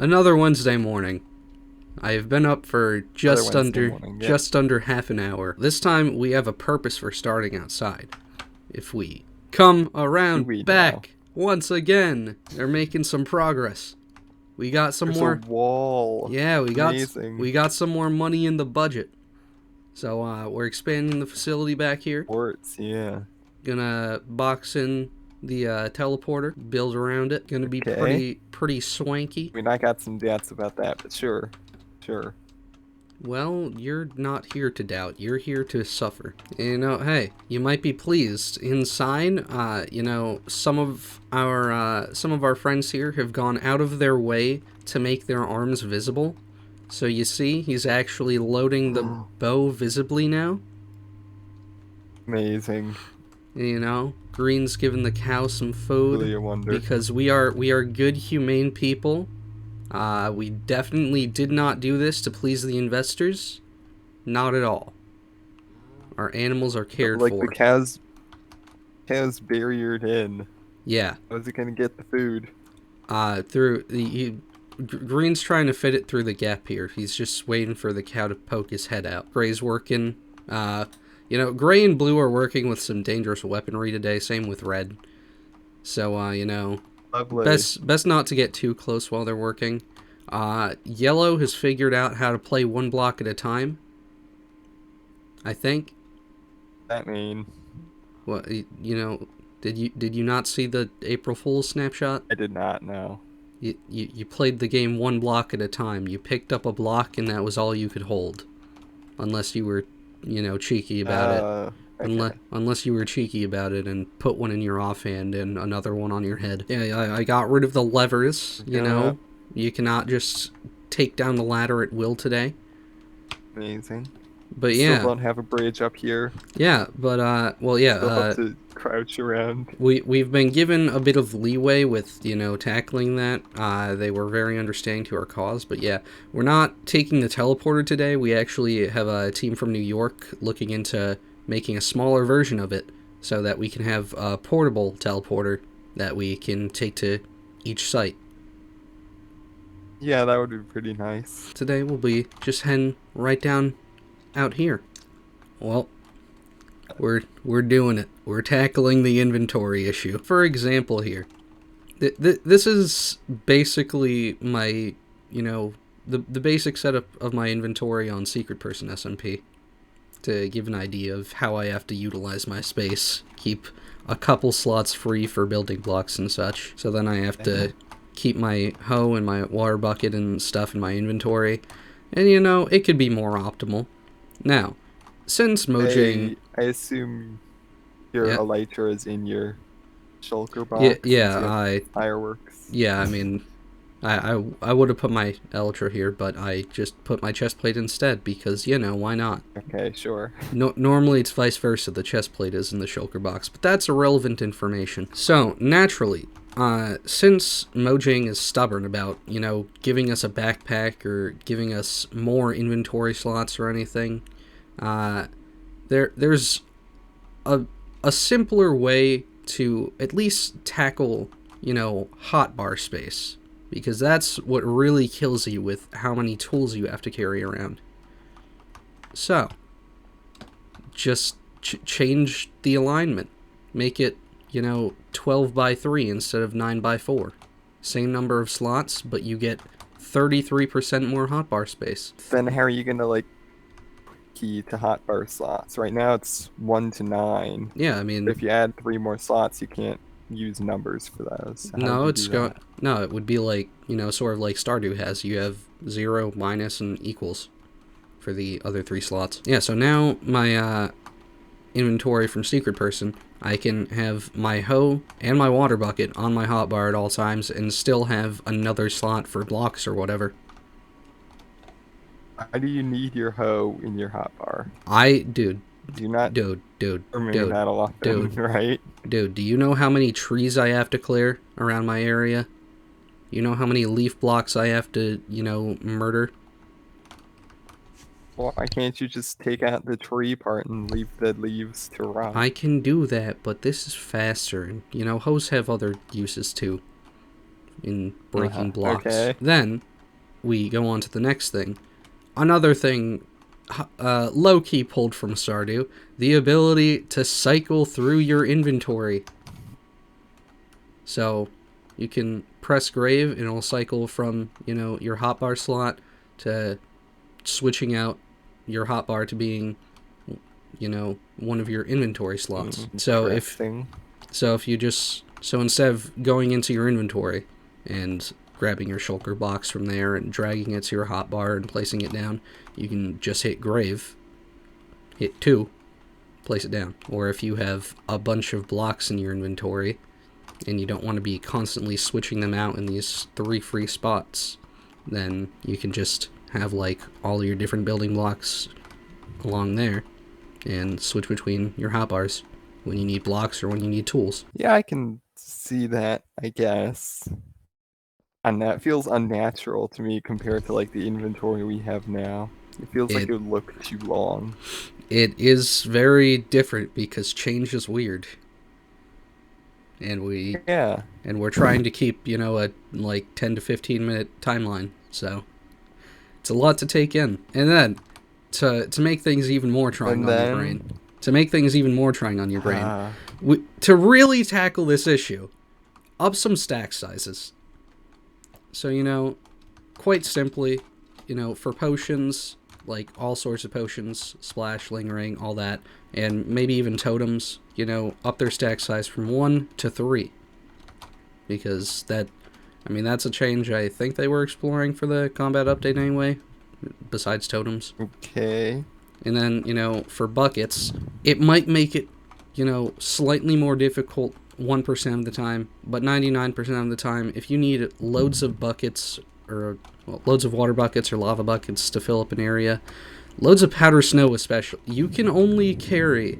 Another Wednesday morning. I have been up for just under half an hour. This time we have a purpose for starting outside. If we come around back once again, they're making some progress. We got some more. There's a wall. Yeah, we got some more money in the budget. So we're expanding the facility back here. Ports, yeah. Gonna box in the teleporter, build around it. Gonna be pretty swanky. I mean, I got some doubts about that, but sure. Well, you're not here to doubt. You're here to suffer. You know, hey, you might be pleased. Inside, you know, some of our friends here have gone out of their way to make their arms visible. So you see, he's actually loading the bow visibly now. Amazing. You know, Green's giving the cow some food. Really a wonder. Because we are good, humane people. We definitely did not do this to please the investors. Not at all. Our animals are cared for. Like the cow's barriered in. Yeah. How's it gonna get the food? Green's trying to fit it through the gap here. He's just waiting for the cow to poke his head out. Gray's working. You know, Gray and Blue are working with some dangerous weaponry today. Same with Red. So, you know, lovely. Best not to get too close while they're working. Yellow has figured out how to play one block at a time. I think. That mean? What, you know, did you not see the April Fool's snapshot? I did not know. You played the game one block at a time. You picked up a block and that was all you could hold. Unless you were, you know, cheeky about it. Okay. Unless you were cheeky about it and put one in your offhand and another one on your head. Yeah, I got rid of the levers, you know. You cannot just take down the ladder at will today. Amazing. But yeah. Still don't have a bridge up here. Yeah, but, well, yeah. Still have to crouch around. We've been given a bit of leeway with, you know, tackling that. They were very understanding to our cause, but yeah. We're not taking the teleporter today. We actually have a team from New York looking into making a smaller version of it so that we can have a portable teleporter that we can take to each site. Yeah, that would be pretty nice. Today we'll be just heading right down out here. Well, we're doing it. We're tackling the inventory issue. For example here, this is basically my, you know, the basic setup of my inventory on Secret Person SMP. To give an idea of how I have to utilize my space. Keep a couple slots free for building blocks and such. So then I have to keep my hoe and my water bucket and stuff in my inventory. And, you know, it could be more optimal. Now, since Mojang... I assume your elytra is in your shulker box? Yeah, fireworks. Yeah, I mean... I would have put my elytra here, but I just put my chest plate instead because, you know, why not? Okay, sure. Normally it's vice versa. The chest plate is in the shulker box, but that's irrelevant information. So, naturally, since Mojang is stubborn about, you know, giving us a backpack or giving us more inventory slots or anything, there's a simpler way to at least tackle, you know, hotbar space. Because that's what really kills you with how many tools you have to carry around. So, just change the alignment. Make it, you know, 12 by 3 instead of 9 by 4. Same number of slots, but you get 33% more hotbar space. Then how are you going to, like, key to hotbar slots? Right now it's 1 to 9. Yeah, I mean... But if you add 3 more slots, you can't use numbers for those. No, it would be like, you know, sort of like Stardew has. You have 0, minus, and equals for the other 3 slots. Yeah, so now my inventory from Secret Person, I can have my hoe and my water bucket on my hotbar at all times and still have another slot for blocks or whatever. Why do you need your hoe in your hotbar? Dude. Do you not? Dude. That a lot, right? Dude, do you know how many trees I have to clear around my area? You know how many leaf blocks I have to, you know, murder? Well, why can't you just take out the tree part and leave the leaves to rot? I can do that, but this is faster. And, you know, hoes have other uses too in breaking blocks. Okay. Then, we go on to the next thing. Another thing, low-key pulled from Stardew, the ability to cycle through your inventory. So you can press grave and it'll cycle from, your hotbar slot to switching out your hotbar to being, one of your inventory slots. So if instead of going into your inventory and grabbing your shulker box from there and dragging it to your hotbar and placing it down, you can just hit grave, hit 2, place it down. Or if you have a bunch of blocks in your inventory and you don't want to be constantly switching them out in these 3 free spots, then you can just have like all your different building blocks along there and switch between your hotbars when you need blocks or when you need tools. Yeah, I can see that, I guess. And that feels unnatural to me compared to like the inventory we have now. It feels like it would look too long. It is very different because change is weird. And we're trying to keep, a like 10 to 15 minute timeline. So it's a lot to take in. And then to make things even more trying on your brain. To make things even more trying on your brain. To really tackle this issue, up some stack sizes. So, quite simply, for potions, like all sorts of potions, splash, lingering, all that, and maybe even totems, up their stack size from 1 to 3. Because that's a change I think they were exploring for the combat update anyway, besides totems. Okay. And then, for buckets, it might make it, slightly more difficult 1% of the time, but 99% of the time, if you need loads of buckets, or loads of water buckets or lava buckets to fill up an area, loads of powder snow especially, you can only carry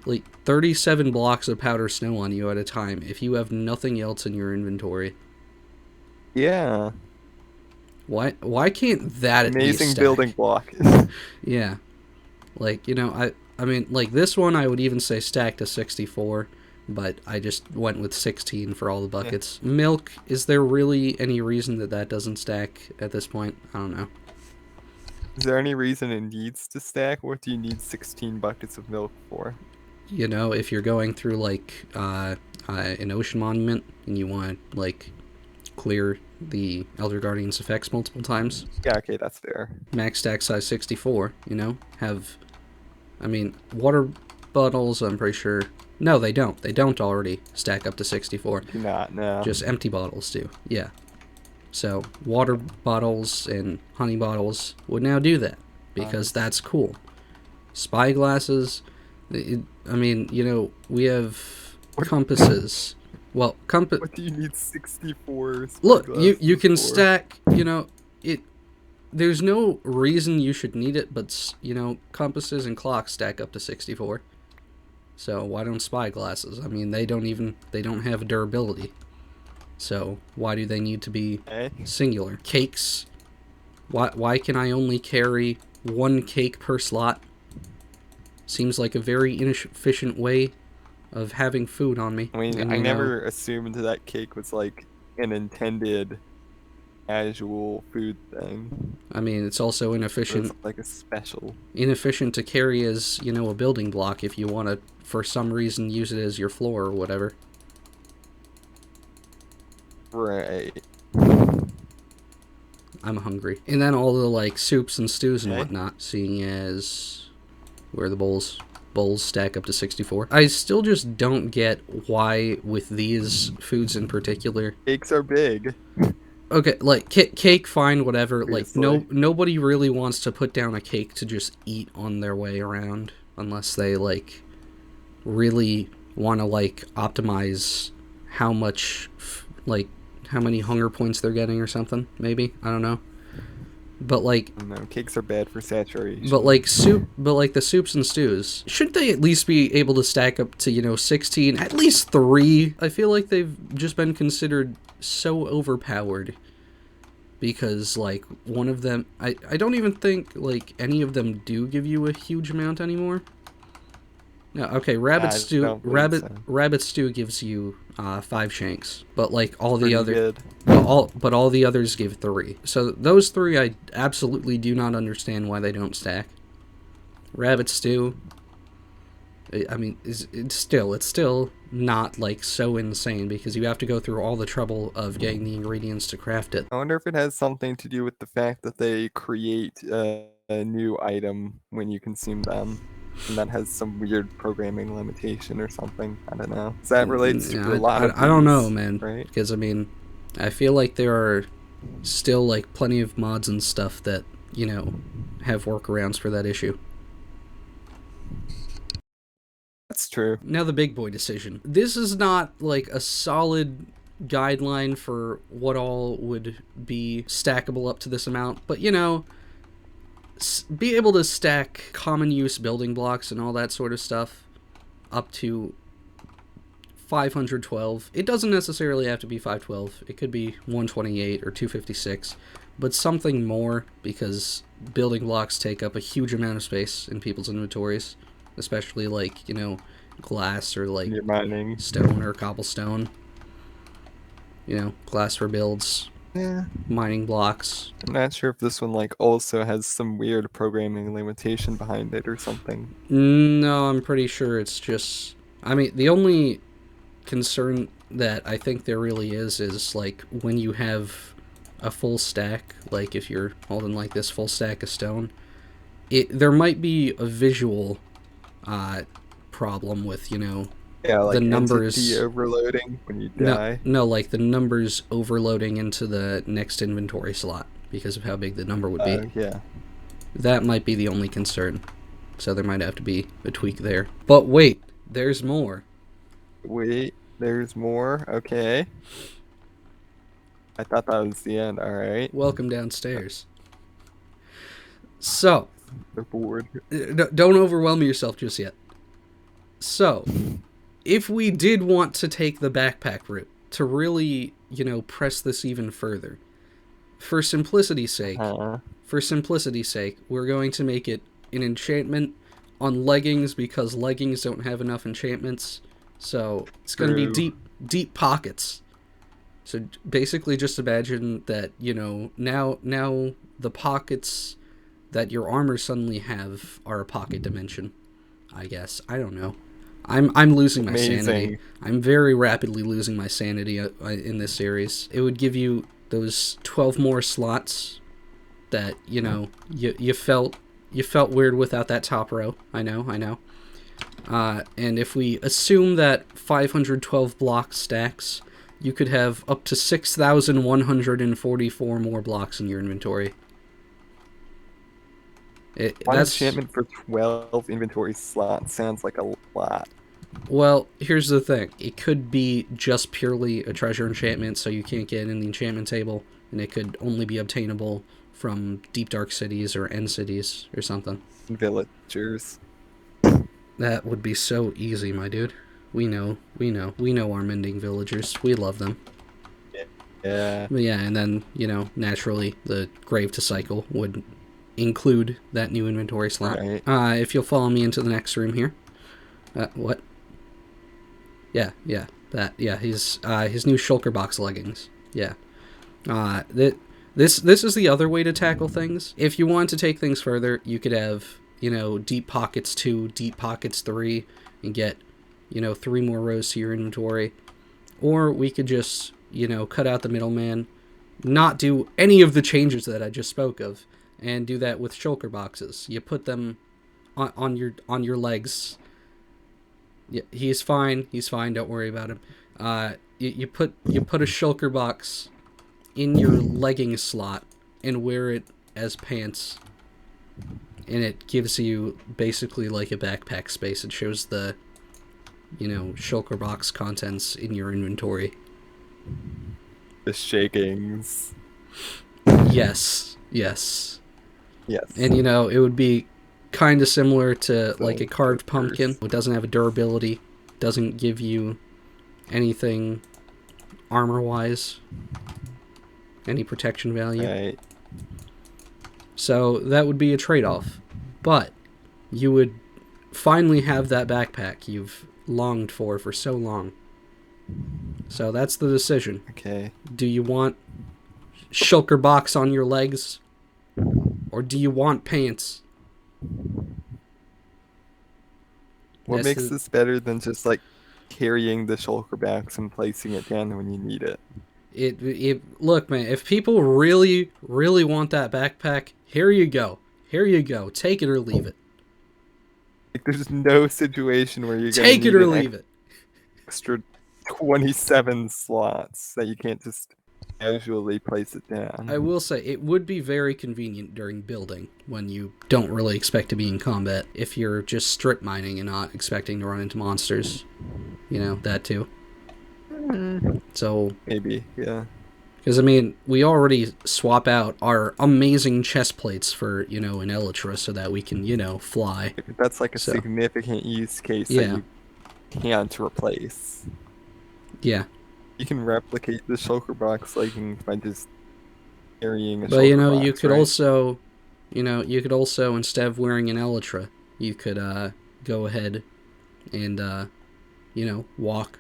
like 37 blocks of powder snow on you at a time if you have nothing else in your inventory. Yeah. Why can't that amazing building block? Yeah. Like, I mean, like this one I would even say stack to 64, but I just went with 16 for all the buckets. Yeah. Milk, is there really any reason that doesn't stack at this point? I don't know. Is there any reason it needs to stack? What do you need 16 buckets of milk for? If you're going through like an ocean monument and you want to like clear the Elder Guardian's effects multiple times. Yeah, okay, that's fair. Max stack size 64, water bottles, I'm pretty sure. No, they don't. They don't already stack up to 64. Do not, no. Just empty bottles do, yeah. So, water bottles and honey bottles would now do that, because that's cool. Spyglasses, we have compasses. Well, compass. What do you need 64? Look, you can stack. There's no reason you should need it, but compasses and clocks stack up to 64. So why don't spyglasses? They don't have durability. So why do they need to be singular? Cakes. Why can I only carry 1 cake per slot? Seems like a very inefficient way of having food on me. I never assumed that cake was like an intended casual food thing. It's also inefficient. It's like a special. Inefficient to carry as, a building block if you want to, for some reason, use it as your floor or whatever. Right. I'm hungry. And then all the, like, soups and stews and whatnot, seeing as where the bowls stack up to 64. I still just don't get why, with these foods in particular... Cakes are big. Okay, like, cake, fine, whatever. Seriously. Like, nobody really wants to put down a cake to just eat on their way around, unless they, like, really want to, like, optimize how much, like, how many hunger points they're getting or something, maybe? I don't know. But, like... No, cakes are bad for saturation. But, like, the soups and stews, shouldn't they at least be able to stack up to, 16? At least 3? I feel like they've just been considered so overpowered. Because, like, one of them... I don't even think, like, any of them do give you a huge amount anymore. No, okay, rabbit stew gives you 5 shanks, but like all the Pretty other good. but all the others give 3. So those 3 I absolutely do not understand why they don't stack. Rabbit stew, I mean, it's still not like so insane because you have to go through all the trouble of getting the ingredients to craft it. I wonder if it has something to do with the fact that they create a new item when you consume them, and that has some weird programming limitation or something. I don't know. So that relates to a lot of I don't know, these, man, right? because I mean, I feel like there are still like plenty of mods and stuff that, you know, have workarounds for that issue. That's true. Now the big boy decision. This is not like a solid guideline for what all would be stackable up to this amount, but you know, be able to stack common use building blocks and all that sort of stuff up to 512. It doesn't necessarily have to be 512. It could be 128 or 256, but something more, because building blocks take up a huge amount of space in people's inventories, especially like, you know, glass or like mining. stone or cobblestone. You know, glass for builds, Yeah. mining blocks. I'm not sure if this one like also has some weird programming limitation behind it or something. No, I'm pretty sure it's just... I mean, the only concern that I think there really is like when you have a full stack, like if you're holding like this full stack of stone, there might be a visual problem with, you know, Yeah, like the numbers entity overloading when you die. No, like the numbers overloading into the next inventory slot because of how big the number would be. Yeah. That might be the only concern. So there might have to be a tweak there. But wait, there's more. Wait, there's more? Okay. I thought that was the end, alright. Welcome downstairs. So, They're bored. don't overwhelm yourself just yet. So, if we did want to take the backpack route to really, you know, press this even further, for simplicity's sake, we're going to make it an enchantment on leggings because leggings don't have enough enchantments. So it's going to be deep pockets. So basically just imagine that, you know, now the pockets that your armor suddenly have are a pocket dimension, I guess. I don't know. I'm losing my sanity. I'm very rapidly losing my sanity in this series. It would give you those 12 more slots that, you know, you felt weird without that top row. I know. And if we assume that 512 block stacks, you could have up to 6,144 more blocks in your inventory. One enchantment for 12 inventory slots sounds like a lot. Well, here's the thing. It could be just purely a treasure enchantment, so you can't get in the enchantment table, and it could only be obtainable from deep dark cities or end cities or something. Villagers. That would be so easy, my dude. We know our mending villagers. We love them. Yeah. But yeah, and then, you know, naturally, the Grave to Cycle would include that new inventory slot. Right. If you'll follow me into the next room here. What? Yeah, that. Yeah, his new shulker box leggings. Yeah. This is the other way to tackle things. If you want to take things further, you could have, you know, deep pockets 2, deep pockets 3, and get, you know, 3 more rows to your inventory. Or we could just, you know, cut out the middleman, not do any of the changes that I just spoke of, and do that with shulker boxes. You put them on your legs. Yeah, he's fine. Don't worry about him. You put a shulker box in your legging slot and wear it as pants, and it gives you basically like a backpack space. It shows the, you know, shulker box contents in your inventory. The shakings. Yes. And, you know, it would be kind of similar to like a carved pumpkin. It doesn't have a durability, doesn't give you anything armor-wise, any protection value. Right. So that would be a trade-off. But you would finally have that backpack you've longed for so long. So that's the decision. Okay. Do you want shulker box on your legs, or do you want pants? What That's makes the, this better than just like carrying the shulker box and placing it down when you need it? look, man, if people really, really want that backpack, here you go. Here you go. Take it or leave it. Like, there's no situation where you're gonna Take it need or an leave it. extra 27 slots that you can't just casually place it down. I will say, it would be very convenient during building when you don't really expect to be in combat. If you're just strip mining and not expecting to run into monsters. You know, that too. So, Maybe, yeah. because, I mean, we already swap out our amazing chest plates for, you know, an elytra so that we can, you know, fly. That's like a So, significant use case that yeah. you can't replace. Yeah. You can replicate the shulker box leggings by just carrying a But, you shulker know, box, you could right? also, instead of wearing an elytra, you could go ahead and, you know, walk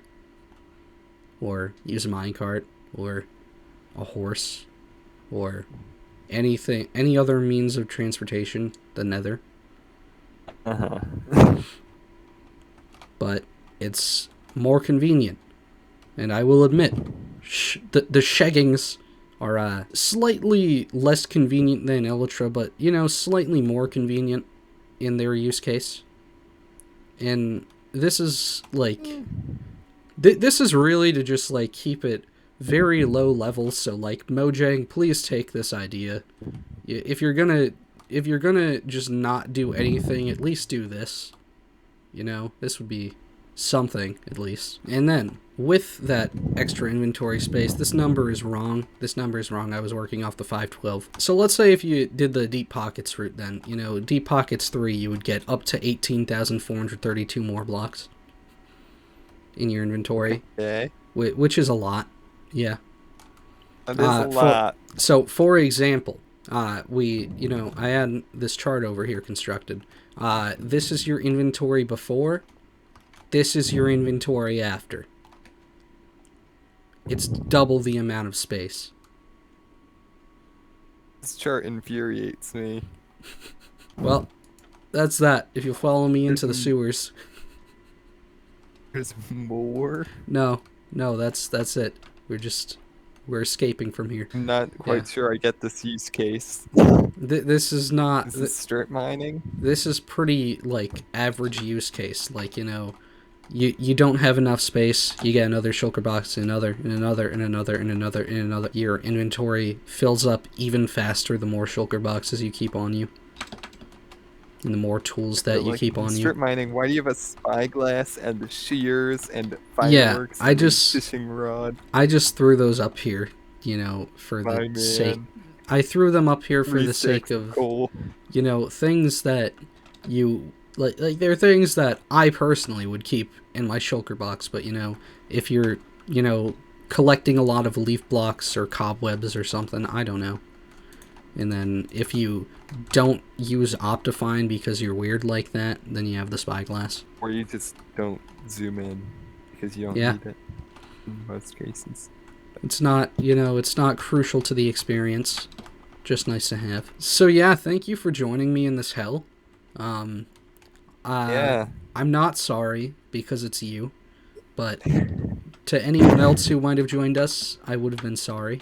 or use a minecart or a horse or any other means of transportation, the nether. Uh-huh. But it's more convenient. And I will admit, the sheggings are slightly less convenient than elytra, but, you know, slightly more convenient in their use case. And this is, like... this is really to just, like, keep it very low level, so, like, Mojang, please take this idea. If you're gonna just not do anything, at least do this. You know, this would be something, at least. And then, with that extra inventory space, this number is wrong. I was working off the 512. So let's say if you did the Deep Pockets route then, you know, Deep Pockets 3, you would get up to 18,432 more blocks in your inventory. Okay. Which is a lot. Yeah. That is a lot. So, for example, I had this chart over here constructed. This is your inventory before. This is your inventory after. It's double the amount of space. This chart infuriates me. Well, that's that. If you'll follow me into the sewers. There's more? No, that's it. We're escaping from here. I'm not quite sure I get this use case. This is not... This is strip mining? This is pretty, like, average use case. Like, you know, you don't have enough space, you get another shulker box, and another. Your inventory fills up even faster the more shulker boxes you keep on you. And the more tools that you keep on you. Strip mining, why do you have a spyglass and shears and fireworks and a fishing rod? I just threw those up here, you know, for the sake... I threw them up here for the sake of, you know, things that you... Like they're things that I personally would keep in my shulker box, but, you know, if you're, you know, collecting a lot of leaf blocks or cobwebs or something, I don't know. And then if you don't use Optifine because you're weird like that, then you have the spyglass. Or you just don't zoom in because you don't need it in most cases. It's not, you know, it's not crucial to the experience. Just nice to have. So yeah, thank you for joining me in this hell. Yeah. I'm not sorry because it's you, but to anyone else who might have joined us, I would have been sorry.